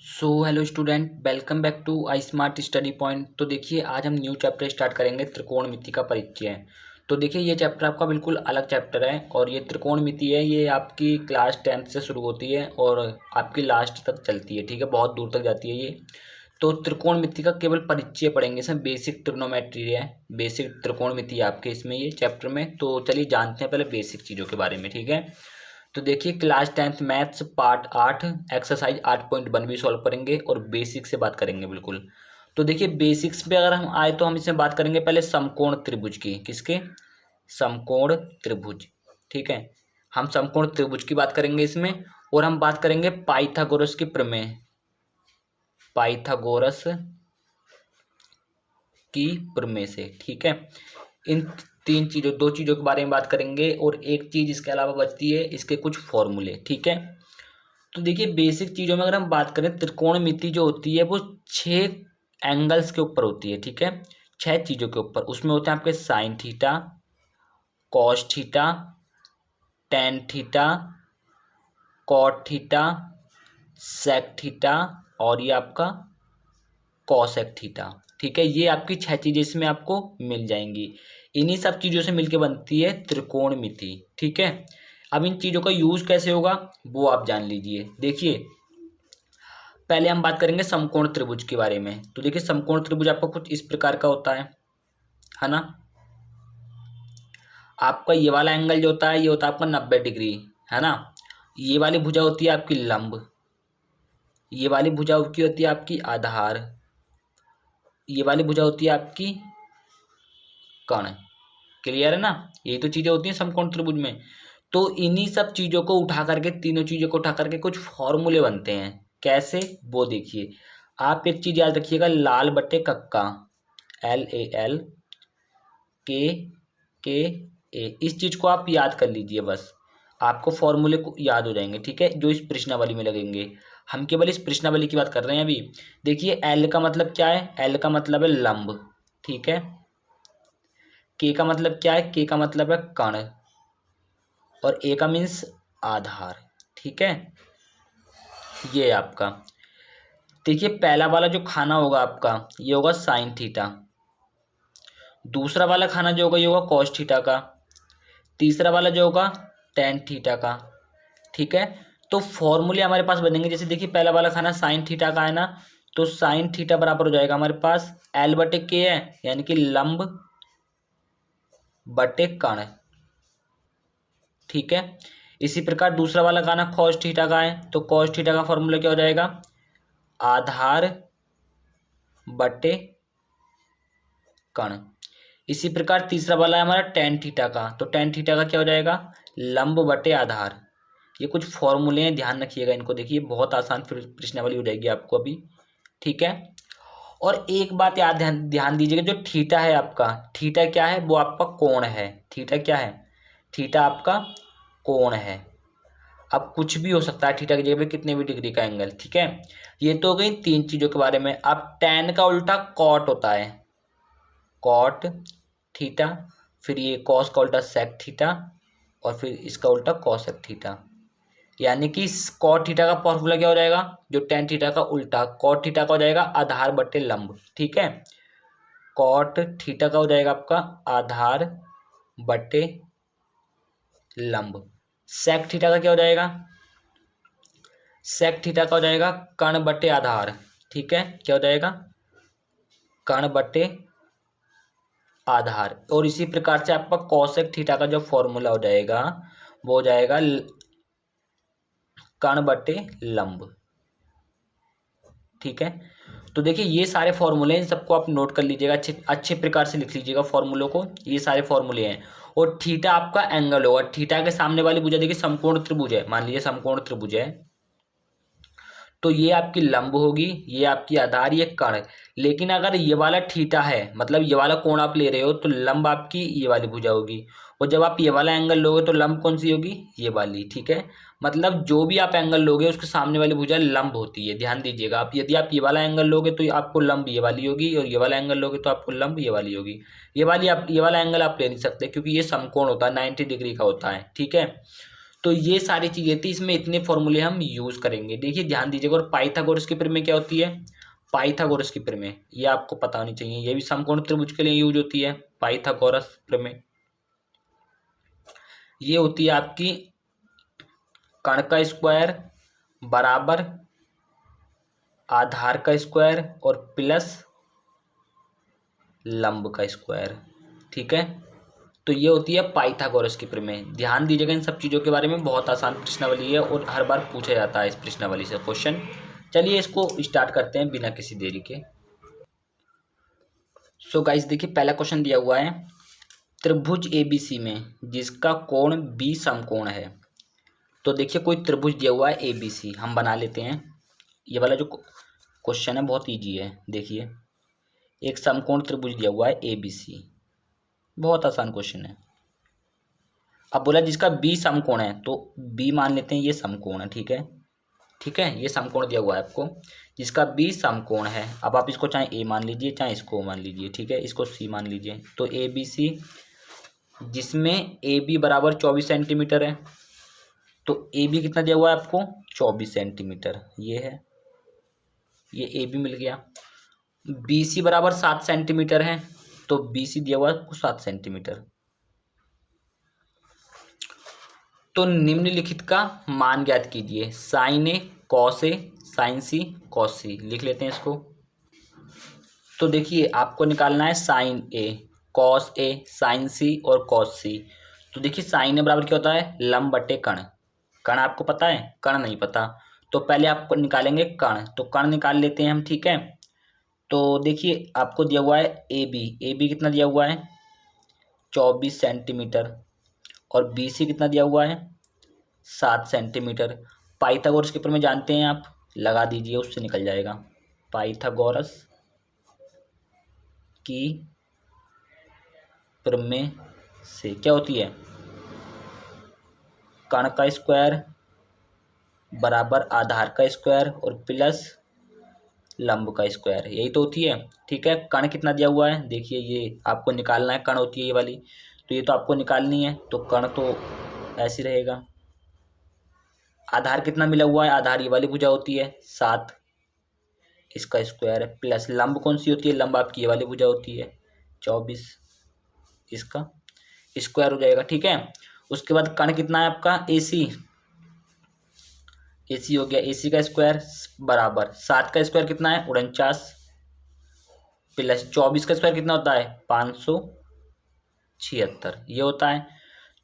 Hello student, welcome back to I smart study point. तो देखिए, आज हम न्यू चैप्टर स्टार्ट करेंगे, त्रिकोणमिति का परिचय। तो देखिए, ये चैप्टर आपका बिल्कुल अलग चैप्टर है और ये त्रिकोणमिति है, ये आपकी क्लास 10th से शुरू होती है और आपकी लास्ट तक चलती है। ठीक है, बहुत दूर तक जाती है ये। तो त्रिकोणमिति का केवल परिचय पढ़ेंगे, इसमें बेसिक ट्रिग्नोमेट्री है, बेसिक त्रिकोणमिति है आपके इसमें ये चैप्टर में। तो चलिए जानते हैं पहले बेसिक चीज़ों के बारे में। ठीक है, तो देखिए, class 10th maths part 8 exercise 8.1 भी सॉल्व करेंगे और बेसिक से बात करेंगे बिल्कुल। तो देखिए, बेसिक्स पे अगर हम आए तो हम इसमें बात करेंगे पहले समकोण त्रिभुज की। किसके? समकोण त्रिभुज। ठीक है, हम समकोण त्रिभुज की बात करेंगे इसमें, और हम बात करेंगे पाइथागोरस की प्रमेय, पाइथागोरस की प्रमेय से। ठीक है, इन दो चीज़ों के बारे में बात करेंगे और एक चीज़ इसके अलावा बचती है, इसके कुछ फॉर्मूले। ठीक है, तो देखिए, बेसिक चीज़ों में अगर हम बात करें, त्रिकोणमिति जो होती है वो 6 एंगल्स के ऊपर होती है। ठीक है, 6 चीज़ों के ऊपर। उसमें होते हैं आपके sine theta, cos theta, tan theta, cot theta, sec theta और ये आपका कॉसेक थीटा। ठीक है, ये आपकी 6 चीज़ें इसमें आपको मिल जाएंगी। इन्हीं सब चीज़ों से मिलकर बनती है त्रिकोणमिति। ठीक है, अब इन चीज़ों का यूज कैसे होगा वो आप जान लीजिए। देखिए, पहले हम बात करेंगे समकोण त्रिभुज के बारे में। तो देखिए, समकोण त्रिभुज आपका कुछ इस प्रकार का होता है ना। आपका ये वाला एंगल जो होता है ये होता है आपका 90 डिग्री, है ना। ये वाली भुजा होती है आपकी लंब, ये वाली भुजा की होती है आपकी आधार, ये वाली भुजा होती है आपकी कर्ण। क्लियर है ना, यही तो चीजें होती हैं समकोण त्रिभुज में। तो इन्हीं सब चीजों को उठा करके, तीनों चीजों को उठा करके कुछ फॉर्मूले बनते हैं। कैसे वो देखिए, आप एक चीज याद रखिएगा, लाल बटे कक्का, LAL के ए, इस चीज को आप याद कर लीजिए बस, आपको फॉर्मूले को याद हो जाएंगे। ठीक है, जो इस प्रश्नावली में लगेंगे। हम केवल इस प्रश्नावली की बात कर रहे हैं अभी। देखिए, एल का मतलब क्या है? एल का मतलब है लंब। ठीक है, के का मतलब क्या है? के का मतलब है कर्ण, और ए का मीन्स आधार। ठीक है, ये आपका देखिए, पहला वाला जो खाना होगा आपका ये होगा साइन थीटा, दूसरा वाला खाना जो होगा ये होगा कॉस थीटा का, तीसरा वाला जो होगा टेन थीटा का। ठीक है, तो फॉर्मूले हमारे पास बनेंगे। जैसे देखिए, पहला वाला खाना साइन थीटा का है ना, तो साइन थीटा बराबर हो जाएगा हमारे पास एल बटे के है, यानी कि लंब बटे कर्ण। ठीक है, इसी प्रकार दूसरा वाला गाना कॉस थीटा का है, तो कॉस थीटा का फॉर्मूला क्या हो जाएगा? आधार बटे कर्ण। इसी प्रकार तीसरा वाला है हमारा टेन थीटा का, तो टेन थीटा का क्या हो जाएगा? लंब बटे आधार। ये कुछ फॉर्मूले हैं, ध्यान रखिएगा इनको। देखिए, बहुत आसान प्रश्नावली हो जाएगी आपको अभी। ठीक है, और एक बात याद ध्यान दीजिएगा, जो थीटा है आपका, थीटा क्या है? वो आपका कोण है। थीटा क्या है? थीटा आपका कोण है। अब कुछ भी हो सकता है थीटा की जगह पे, कितने भी डिग्री का एंगल। ठीक है, ये तो हो गई 3 चीजों के बारे में। अब टेन का उल्टा कॉट होता है, कॉट थीटा, फिर ये कॉस का उल्टा सेक थीटा, और फिर इसका उल्टा कॉसेक थीटा। यानी कि कॉट थीटा का फॉर्मूला क्या हो जाएगा? जो टेन थीटा का उल्टा कॉट थीटा का हो जाएगा आधार बटे लंब। ठीक है, कॉट थीटा का हो जाएगा आपका आधार बटे लंब। सेक थीटा का क्या हो जाएगा? सेक थीटा का हो जाएगा कर्ण बटे आधार। ठीक है, क्या हो जाएगा? कर्ण बटे आधार। और इसी प्रकार से आपका कॉसेक थीटा का जो फॉर्मूला हो जाएगा वो हो जाएगा कर्ण बटे लंब। ठीक है, तो देखिए, ये सारे फॉर्मूले हैं, इन सबको आप नोट कर लीजिएगा, अच्छे प्रकार से लिख लीजिएगा फॉर्मूलों को। ये सारे फॉर्मूले हैं। और थीटा आपका एंगल होगा। थीटा के सामने वाली भुजा देखिए समकोण त्रिभुज है, मान लीजिए समकोण त्रिभुज है, तो ये आपकी लंब होगी, ये आपकी आधार, ये कर्ण। लेकिन अगर ये वाला थीटा है, मतलब ये वाला कोण आप ले रहे हो, तो लंब आपकी ये वाली भुजा होगी, और जब आप ये वाला एंगल लोगे तो लंब कौन सी होगी? ये वाली। ठीक है, मतलब जो भी आप एंगल लोगे उसके सामने वाली भुजा लंब होती है, ध्यान दीजिएगा। आप यदि आप ये वाला एंगल लोगे तो आपको लंब ये वाली होगी, और ये वाला एंगल लोगे तो आपको लंब ये वाली होगी। ये वाला एंगल आप ले नहीं सकते, क्योंकि ये समकोण होता है, 90 डिग्री का होता है। ठीक है, तो ये सारी चीज़ें थी, इसमें इतने फॉर्मूले हम यूज़ करेंगे। देखिए ध्यान दीजिएगा। और पाइथागोरस की प्रमेय क्या होती है? पाइथागोरस की प्रमेय ये आपको पता होनी चाहिए, ये भी समकोण त्रिभुज के लिए यूज होती है। पाइथागोरस प्रमेय ये होती है आपकी कण का स्क्वायर बराबर आधार का स्क्वायर और प्लस लंब का स्क्वायर। ठीक है, तो ये होती है पाइथागोरस की प्रमेय। ध्यान दीजिएगा इन सब चीज़ों के बारे में, बहुत आसान प्रश्नावली है और हर बार पूछा जाता है इस प्रश्नावली से क्वेश्चन। चलिए इसको स्टार्ट करते हैं बिना किसी देरी के। सो गाइस देखिए, पहला क्वेश्चन दिया हुआ है त्रिभुज एबीसी में जिसका कोण बी समकोण है। तो देखिए कोई त्रिभुज दिया हुआ है एबीसी, हम बना लेते हैं। ये वाला जो क्वेश्चन है बहुत ईजी है। देखिए एक समकोण त्रिभुज दिया हुआ है एबीसी, बहुत आसान क्वेश्चन है। अब बोला जिसका बी समकोण है, तो बी मान लेते हैं ये समकोण है। ठीक है, ठीक है, ये समकोण दिया हुआ है आपको, जिसका बी समकोण है। अब आप इसको चाहे ए मान लीजिए चाहे इसको मान लीजिए। ठीक है, इसको सी मान लीजिए। तो ए बी सी जिसमें ए बी बराबर 24 सेंटीमीटर है, तो ए बी कितना दिया हुआ है आपको? 24 सेंटीमीटर। ये है, ये ए बी मिल गया। बी सी बराबर 7 सेंटीमीटर है, तो बी सी दिया हुआ है आपको 7 सेंटीमीटर। तो निम्नलिखित का मान ज्ञात कीजिए। Sign A cos A sign C cos सी, लिख लेते हैं इसको। तो देखिए आपको निकालना है sign A cos A sign सी और कॉस सी। तो देखिए साइन ए बराबर क्या होता है? लंब बटे कण। कण आपको पता है? कण नहीं पता, तो पहले आपको निकालेंगे कण। तो कण निकाल लेते हैं हम। ठीक है, तो देखिए आपको दिया हुआ है ए बी कितना दिया हुआ है? 24 सेंटीमीटर। और बी सी कितना दिया हुआ है? 7 सेंटीमीटर। पाइथागोरस के प्रमेय जानते हैं आप, लगा दीजिए, उससे निकल जाएगा। पाइथागोरस की प्रमेय से क्या होती है? कण का स्क्वायर बराबर आधार का स्क्वायर और प्लस लंब का स्क्वायर, यही तो होती है। ठीक है, कण कितना दिया हुआ है? देखिए ये आपको निकालना है, कण होती है ये वाली, तो ये तो आपको निकालनी है। तो कण तो ऐसे रहेगा। आधार कितना मिला हुआ है? आधार ये वाली भुजा होती है 7, इसका स्क्वायर है, प्लस लंब कौन सी होती है? लंब आपकी ये वाली भुजा होती है 24, इसका स्क्वायर हो जाएगा। ठीक है, उसके बाद कण कितना है आपका? एसी हो गया, एसी का स्क्वायर बराबर 7 का स्क्वायर कितना है? 49, प्लस 24 का स्क्वायर कितना होता है? 576, ये होता है।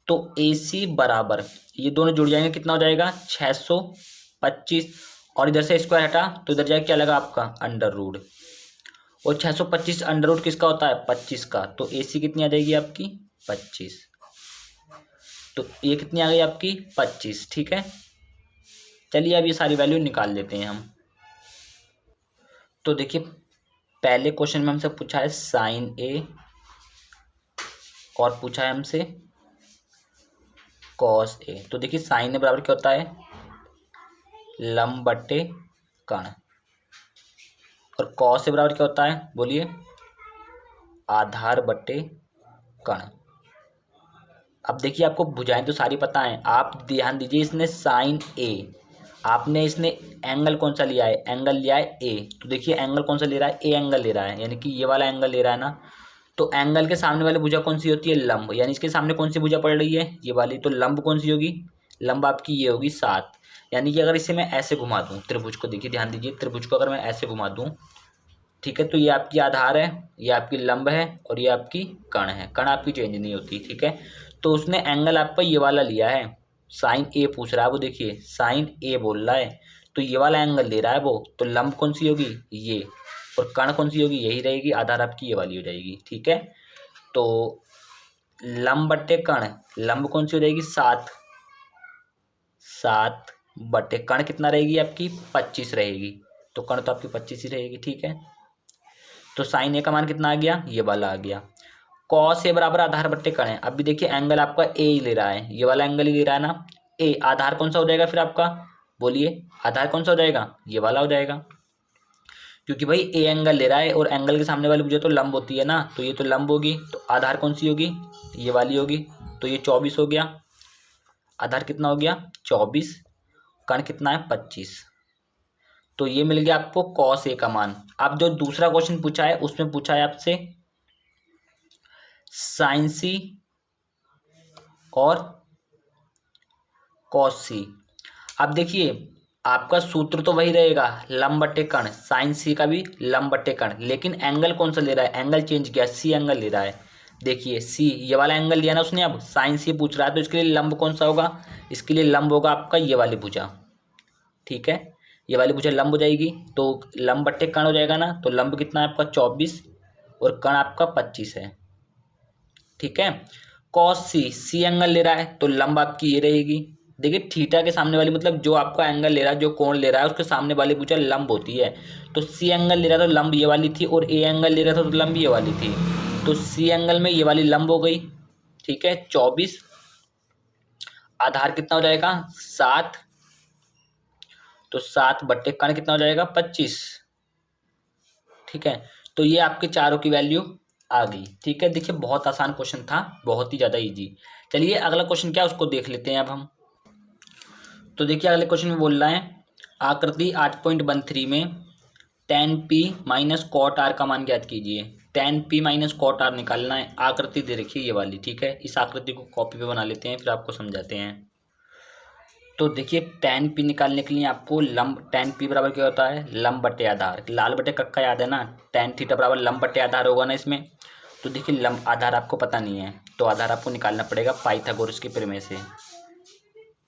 तो AC बराबर ये दोनों जुड़ जाएंगे, कितना हो जाएगा? 625। और इधर से स्क्वायर हटा तो इधर जाए क्या लगा आपका? Under root. और 625 अंडर रूट किसका होता है? 25 का। तो AC कितनी आ जाएगी आपकी? 25। तो ये कितनी आ गई आपकी? 25। ठीक है, चलिए अब ये सारी वैल्यू निकाल लेते हैं हम। तो देखिए पहले क्वेश्चन में हमसे पूछा है साइन ए और पूछा है हमसे कॉस ए। तो देखिए साइन ए बराबर क्या होता है? लंब बटे कण। और कॉस ए बराबर क्या होता है? बोलिए। आधार बटे कण। अब देखिए आपको भुजाएं तो सारी पता है, आप ध्यान दीजिए। इसने साइन ए, आपने इसने एंगल कौन सा लिया है? एंगल लिया है ए। तो देखिए एंगल कौन सा ले रहा है? ए एंगल ले रहा है, यानी कि ये वाला एंगल ले रहा है ना। तो एंगल के सामने वाली भुजा कौन सी होती है? लंब। यानी इसके सामने कौन सी भुजा पड़ रही है? ये वाली। तो लंब कौन सी होगी? लंब आपकी ये होगी 7। यानी कि अगर इसे मैं ऐसे घुमा दूं त्रिभुज को, देखिए ध्यान दीजिए, त्रिभुज को अगर मैं ऐसे घुमा दूं, ठीक है, तो ये आपकी आधार है, ये आपकी लंब है और ये आपकी कण है। कण आपकी चेंज नहीं होती। ठीक है, तो उसने एंगल आपका ये वाला लिया है, साइन ए पूछ रहा है वो। देखिए साइन ए बोल रहा है, तो ये वाला एंगल ले रहा है वो। तो लंब कौन सी होगी? ये। और कण कौन सी होगी? यही रहेगी। आधार आपकी ये वाली हो जाएगी। ठीक है, तो लंब बटे कण, लंब कौन सी हो जाएगी? 7 बटे कण कितना रहेगी आपकी? 25 रहेगी। तो कण तो आपकी 25 ही रहेगी। ठीक है, तो साइन ए का मान कितना आ गया? ये वाला आ गया। कॉस ए बराबर आधार बट्टे कण है। अब भी देखिए एंगल आपका ए ही ले रहा है, ये वाला एंगल ही ले रहा है ना। ए आधार कौन सा हो जाएगा फिर आपका? बोलिए, आधार कौन सा हो जाएगा? ये वाला हो जाएगा, क्योंकि भाई ए एंगल ले रहा है और एंगल के सामने वाली भुजा तो लंब होती है ना। तो ये तो लंब होगी, तो आधार कौन सी होगी? ये वाली होगी। तो ये 24 हो गया। आधार कितना हो गया 24, कण कितना है 25। तो ये मिल गया आपको कॉस ए का मान। अब जो दूसरा क्वेश्चन पूछा है उसमें पूछा है आपसे साइन सी और कॉस सी। अब देखिए आपका सूत्र तो वही रहेगा लंब बटे कण, साइन सी का भी लंब बटे कण, लेकिन एंगल कौन सा ले रहा है, एंगल चेंज किया, सी एंगल ले रहा है। देखिए सी ये वाला एंगल लिया ना उसने, अब साइन सी पूछ रहा है तो इसके लिए लंब कौन सा होगा, इसके लिए लंब होगा आपका ये वाली भुजा। ठीक है, ये वाली भुजा लंब हो जाएगी, तो लंब बट्टे कण हो जाएगा ना, तो लंब कितना है आपका 24 और कण आपका 25 है। ठीक है, कॉस सी, सी एंगल ले रहा है तो लंब आपकी ये रहेगी। देखिए थीटा के सामने वाली मतलब जो आपका एंगल ले रहा है, जो कोण ले रहा है उसके सामने वाली भुजा लंब होती है। तो सी एंगल ले रहा था तो लंब ये वाली थी, और ए एंगल ले रहा था तो लंब ये वाली थी। तो सी एंगल में ये वाली लंब हो गई। ठीक है, 24, आधार कितना हो जाएगा 7, तो 7 बट्टे कण कितना हो जाएगा 25। ठीक है, तो ये आपके चारों की वैल्यू आ गई। ठीक है, देखिए बहुत आसान क्वेश्चन था, बहुत ही ज़्यादा इजी। चलिए अगला क्वेश्चन क्या है उसको देख लेते हैं अब हम। तो देखिए अगले क्वेश्चन में बोल रहा है आकृति 8.13 में tan p minus cot R का मान ज्ञात कीजिए। tan p minus cot R निकालना है। आकृति दे रखी है ये वाली। ठीक है, इस आकृति को कॉपी पे बना लेते हैं फिर आपको समझाते हैं। तो देखिए tan p निकालने के लिए आपको लंब, tan p बराबर क्या होता है लंब बटे आधार, लाल बटे कक्का याद है ना, tan थीटा बराबर लंब बटे आधार होगा ना इसमें। तो देखिए लंब आधार आपको पता नहीं है तो आधार आपको निकालना पड़ेगा पाइथागोरस के प्रमेय से।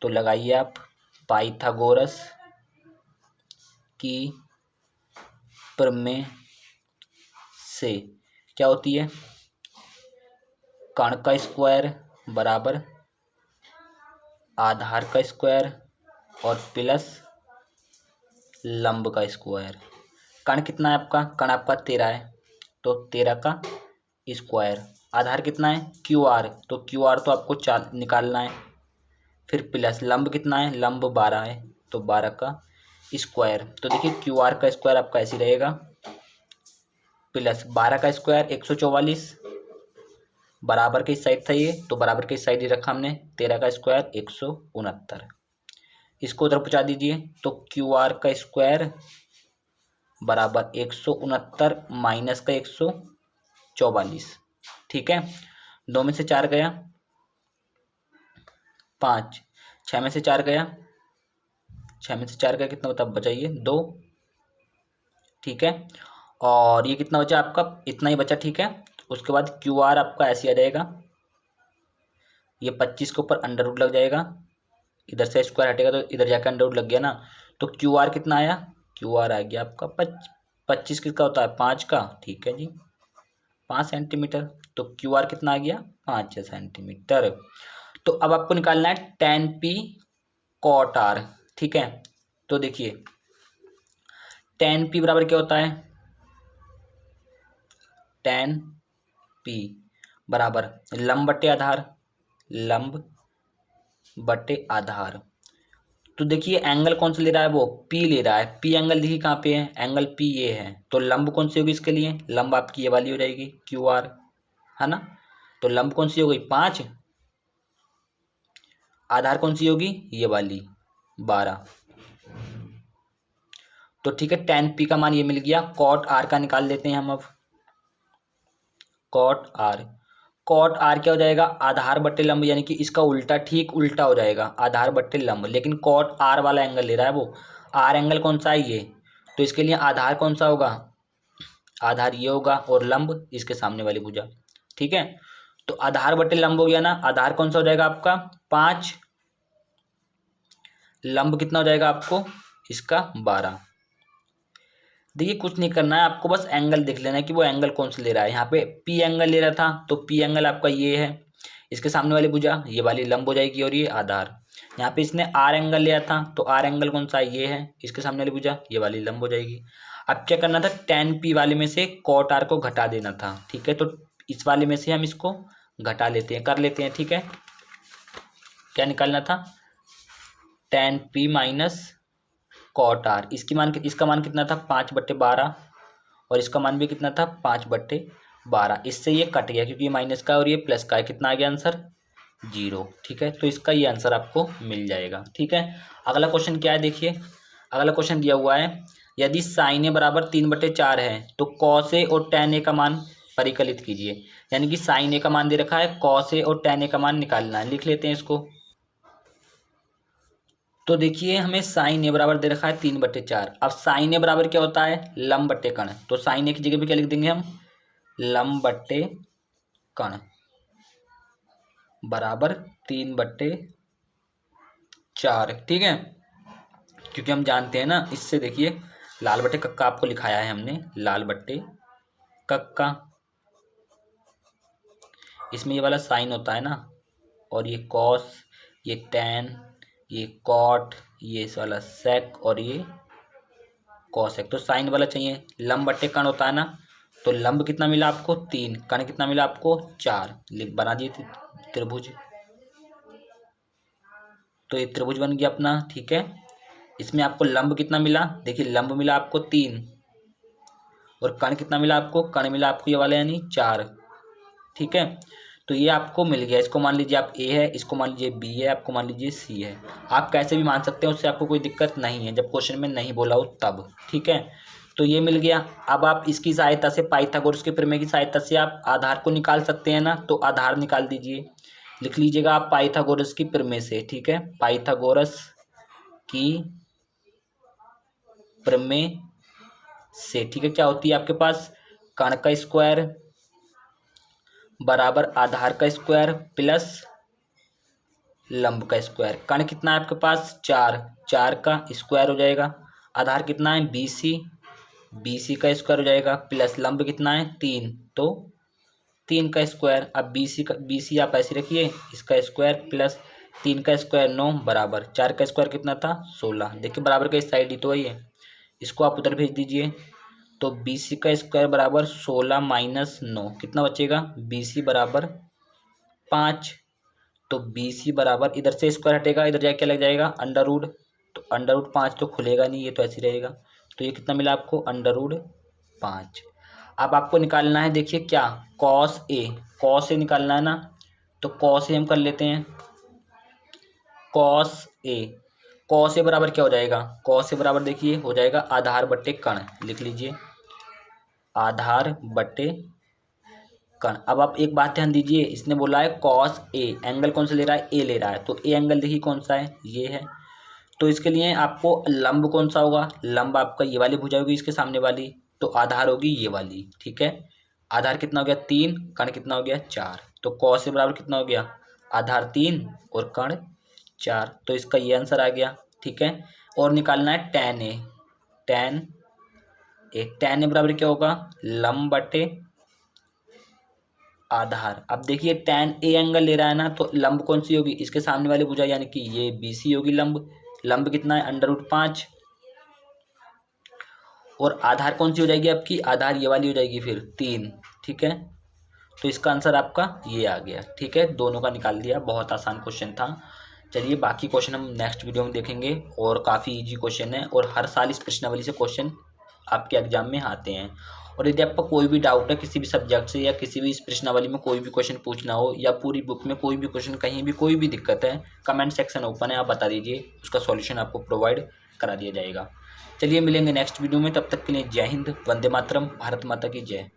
तो लगाइए आप पाइथागोरस की प्रमेय से क्या होती है, कण का स्क्वायर बराबर आधार का स्क्वायर और प्लस लंब का स्क्वायर। कण कितना है आपका, कण आपका 13 है तो 13 का स्क्वायर। आधार कितना है क्यू आर, तो क्यू आर तो आपको निकालना है। फिर प्लस लंब कितना है, लंब 12 है तो 12 का स्क्वायर। तो देखिए क्यू आर का स्क्वायर आपका ऐसे रहेगा, प्लस 12 का स्क्वायर 144, बराबर के इस साइड था ये तो बराबर के इस साइड ही रखा हमने, 13 का स्क्वायर 169। इसको उधर पहुँचा दीजिए तो क्यू आर का स्क्वायर बराबर 169 माइनस का 144। ठीक है, 2 में से 4 गया 5, 6 में से 4 गया, 6 में से 4 गया कितना बता बचाइए 2। ठीक है, और ये कितना बचा आपका, इतना ही बचा। ठीक है, उसके बाद क्यू आर आपका ऐसे आ जाएगा, ये 25 के ऊपर अंडर रूट लग जाएगा, इधर से स्क्वायर हटेगा तो इधर जाकर अंडर रूट लग गया ना। तो क्यू आर कितना आया, क्यू आर आ गया आपका 25 किसका होता है 5 का। ठीक है जी, 5 सेंटीमीटर। तो क्यू आर कितना आ गया 5 सेंटीमीटर। तो अब आपको निकालना है tan p cot r। ठीक है, तो देखिए tan p बराबर क्या होता है, tan p बराबर लंब बटे आधार, लंब बटे आधार। तो देखिए एंगल कौन सा ले रहा है, वो P ले रहा है। P एंगल देखिए कहाँ पे है, एंगल P ये है। तो लंब कौन सी होगी इसके लिए, लंब आपकी ये वाली हो जाएगी क्यू आर, है ना। तो लंब कौन सी हो गई 5, आधार कौन सी होगी ये वाली 12। तो ठीक है, tan p का मान ये मिल गया। cot r का निकाल लेते हैं हम अब। cot r क्या हो जाएगा, आधार बट्टे लंब, यानी कि इसका उल्टा, ठीक उल्टा हो जाएगा, आधार बट्टे लंब। लेकिन cot r वाला एंगल ले रहा है वो, r एंगल कौन सा है ये, तो इसके लिए आधार कौन सा होगा, आधार ये होगा और लंब इसके सामने वाली भुजा। ठीक है, तो आधार बट्टे लंब हो गया ना, आधार कौन सा हो जाएगा आपका 5, लंब कितना हो जाएगा आपको इसका 12। देखिए कुछ नहीं करना है आपको, बस एंगल देख लेना है कि वो एंगल कौन सा ले रहा है। यहाँ पे P एंगल ले रहा था तो P एंगल आपका ये है, इसके सामने वाली भुजा ये वाली लंब हो जाएगी और ये आधार। यहाँ पे इसने R एंगल लिया था तो R एंगल कौन सा ये है, इसके सामने वाली भुजा ये वाली लंब हो जाएगी। अब क्या करना था, tan P वाले में से cot R को घटा देना था। ठीक है, तो इस वाले में से हम इसको घटा लेते हैं, कर लेते हैं। ठीक है, क्या निकालना था, tan P minus cot r। इसका मान कितना था 5/12 और इसका मान भी कितना था 5/12। इससे ये कट गया क्योंकि ये माइनस का और ये प्लस का है। कितना आ गया आंसर 0। ठीक है, तो इसका ये आंसर आपको मिल जाएगा। ठीक है, अगला क्वेश्चन क्या है देखिए, अगला क्वेश्चन दिया हुआ है यदि साइन ए बराबर 3/4 है तो कॉस ए और tan ए का मान परिकलित कीजिए। यानी कि साइन ए का मान दे रखा है, कॉस ए और tan ए का मान निकालना है। लिख लेते हैं इसको। तो देखिए हमें साइन ए बराबर दे रखा है 3/4। अब साइन ए बराबर क्या होता है, लंब बट्टे कण। तो साइन ए की जगह पे क्या लिख देंगे हम, लंब बट्टे कण बराबर 3/4। ठीक है, क्योंकि हम जानते हैं ना इससे, देखिए लाल बट्टे कक्का आपको लिखाया है हमने, लाल बट्टे कक्का, इसमें ये वाला साइन होता है ना, और ये कॉस, ये टैन, ये कॉट, ये इस वाला सेक और ये कॉसेक। तो साइन वाला चाहिए। लंब बट्टे कण होता है ना, तो लंब कितना मिला आपको 3, कण कितना मिला आपको 4। बना दिए त्रिभुज। तो ये त्रिभुज बन गया अपना। ठीक है, इसमें आपको लंब कितना मिला, देखिए लंब मिला आपको 3 और कण कितना मिला आपको, कण मिला आपको ये वाला यानी 4। ठीक है, तो ये आपको मिल गया। इसको मान लीजिए आप ए है, इसको मान लीजिए बी है, आपको मान लीजिए सी है। आप कैसे भी मान सकते हैं, उससे आपको कोई दिक्कत नहीं है, जब क्वेश्चन में नहीं बोला हो तब। ठीक है, तो ये मिल गया। अब आप इसकी सहायता से, पाइथागोरस के प्रमेय की सहायता से आप आधार को निकाल सकते हैं ना, तो आधार निकाल दीजिए। लिख लीजिएगा आप पाइथागोरस की प्रमेय से। ठीक है, पाइथागोरस की प्रमेय से। ठीक है, क्या होती है आपके पास, कण का स्क्वायर बराबर आधार का स्क्वायर प्लस लंब का स्क्वायर। कण कितना है आपके पास 4, 4 का स्क्वायर हो जाएगा। आधार कितना है BC, BC का स्क्वायर हो जाएगा प्लस लंब कितना है 3, तो 3 का स्क्वायर। अब BC आप ऐसे रखिए, इसका स्क्वायर प्लस 3 का स्क्वायर 9 बराबर 4 का स्क्वायर कितना था 16। देखिए बराबर का इस साइड ही तो है ये, इसको आप उधर भेज दीजिए। तो BC का स्क्वायर बराबर 16 माइनस 9 कितना बचेगा, BC बराबर 5। तो BC बराबर, इधर से स्क्वायर हटेगा, इधर जाके क्या लग जाएगा अंडर रूट। तो अंडर रूट 5 तो खुलेगा नहीं, ये तो ऐसे रहेगा। तो ये कितना मिला आपको अंडर रूट 5। अब आपको निकालना है देखिए क्या, कॉस ए, कॉस ए निकालना है ना, तो कॉस ए हम कर लेते हैं। कॉस ए, कॉस ए बराबर क्या हो जाएगा, कॉस ए बराबर देखिए हो जाएगा आधार बट्टे कण। लिख लीजिए आधार बट्टे कण। अब आप एक बात ध्यान दीजिए, इसने बोला है कॉस ए, एंगल कौन सा ले रहा है, ए ले रहा है। तो ए एंगल देखिए कौन सा है, ये है। तो इसके लिए आपको लंब कौन सा होगा, लंब आपका ये वाली भुजा होगी इसके सामने वाली, तो आधार होगी ये वाली। ठीक है, आधार कितना हो गया 3, कण कितना हो गया 4। तो कॉस ए बराबर कितना हो गया, आधार 3 और कण 4। तो इसका ये आंसर आ गया। ठीक है, और निकालना है tan A, tan A, tan A बराबर क्या होगा, लंब बटे आधार। अब देखिए टैन ए एंगल ले रहा है ना, तो लंब कौन सी होगी, इसके सामने वाली भुजा यानी कि ये BC होगी लंब। लंब कितना है अंडर रूट 5, और आधार कौन सी हो जाएगी आपकी, आधार ये वाली हो जाएगी फिर 3। ठीक है, तो इसका आंसर आपका ये आ गया। ठीक है, दोनों का निकाल दिया, बहुत आसान क्वेश्चन था। चलिए बाकी क्वेश्चन हम नेक्स्ट वीडियो में देखेंगे, और काफ़ी इजी क्वेश्चन है, और हर साल इस प्रश्नावली से क्वेश्चन आपके एग्जाम में आते हैं। और यदि आपका कोई भी डाउट है किसी भी सब्जेक्ट से, या किसी भी इस प्रश्नावली में कोई भी क्वेश्चन पूछना हो, या पूरी बुक में कोई भी क्वेश्चन, कहीं भी कोई भी दिक्कत है, कमेंट सेक्शन ओपन है, आप बता दीजिए, उसका सॉल्यूशन आपको प्रोवाइड करा दिया जाएगा। चलिए मिलेंगे नेक्स्ट वीडियो में, तब तक के लिए जय हिंद, वंदे मातरम, भारत माता की जय।